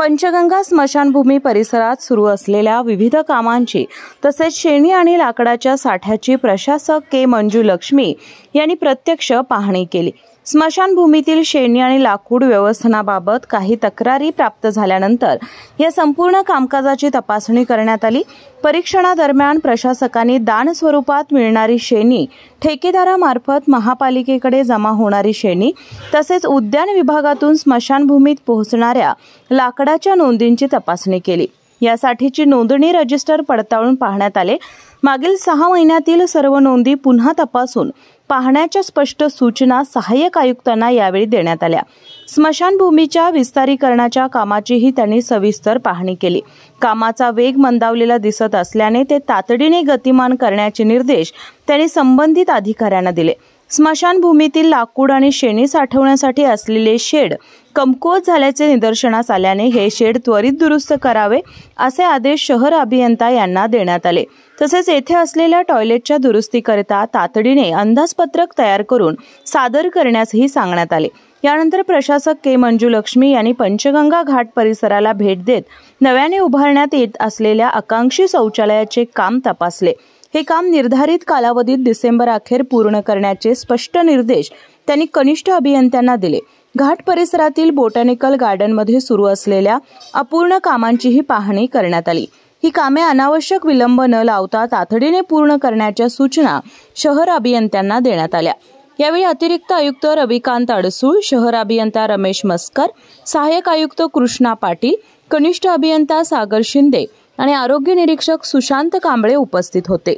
पंचगंगा स्मशानभूमी परिसरात सुरू असलेल्या विविध कामांची तसेच शेणी आणि लाकडाच्या साठ्याची प्रशासक के मंजुलक्ष्मी यांनी प्रत्यक्ष पाहणी केली। स्मशानभूमीतील शेणी आणि लाकूड व्यवस्थापनाबाबत काही तक्रारी प्राप्त झाल्यानंतर या संपूर्ण कामकाजाची तपासणी करण्यात आली। परीक्षणादरम्यान प्रशासकांनी दान स्वरूपात मिळणारी शेणी, ठेकेदारामार्फत महापालिकेकडे जमा होणारी शेणी तसेच उद्यान विभागातून स्मशानभूमीत पोहोचणाऱ्या लाकडाच्या नोंदींची तपासणी केली। यासाठीची नोंदणी रजिस्टर पडताळून पाहण्यात आले। मागील 6 महिन्यातील सर्व नोंदी पुन्हा तपासून पाहण्याच्या स्पष्ट सूचना सहाय्यक आयुक्तांना यावेळी देण्यात आल्या। स्मशानभूमीच्या विस्तारीकरणाच्या कामाचीही त्यांनी सविस्तर पाहणी केली। कामाचा वेग मंदावलेला दिसत असल्याने ते तातडीने गतिमान करण्याचे निर्देश त्यांनी संबंधित अधिकाऱ्यांना दिले। स्मशानभूमीतील लाकूड आणि शेणी साठवण्यासाठी असलेले शेड कमकुवत झाल्याचे निदर्शनास आल्याने हे शेड त्वरित दुरुस्त करावे असे आदेश शहर अभियंता यांना देण्यात आले। तसेच येथे असलेल्या टॉयलेटच्या दुरुस्तीकरिता तातडीने अंदाजपत्रक तयार करून सादर करण्यासही सांगण्यात आले। यानंतर प्रशासक के मंजुलक्ष्मी यांनी पंचगंगा घाट परिसराला भेट देत नव्याने उभारण्यात येत असलेल्या आकांक्षी शौचालयाचे काम तपासले। हे काम निर्धारित कालावधीत डिसेंबर अखेर पूर्ण करण्याचे स्पष्ट निर्देश त्यांनी कनिष्ठ अभियंत्यांना दिले। घाट परिसरातील बोटॅनिकल गार्डनमध्ये सुरू असलेल्या अपूर्ण कामांचीही पाहणी करण्यात आली। ही कामे अनावश्यक विलंब न लावता तातडीने पूर्ण करण्याच्या सूचना शहर अभियंत्यांना देण्यात आल्या। यावेळी अतिरिक्त आयुक्त रविकांत अडसूळ, शहर अभियंता रमेश मस्कर, सहाय्यक आयुक्त कृष्णा पाटील, कनिष्ठ अभियंता सागर शिंदे आणि आरोग्य निरीक्षक सुशांत कांबळे उपस्थित होते।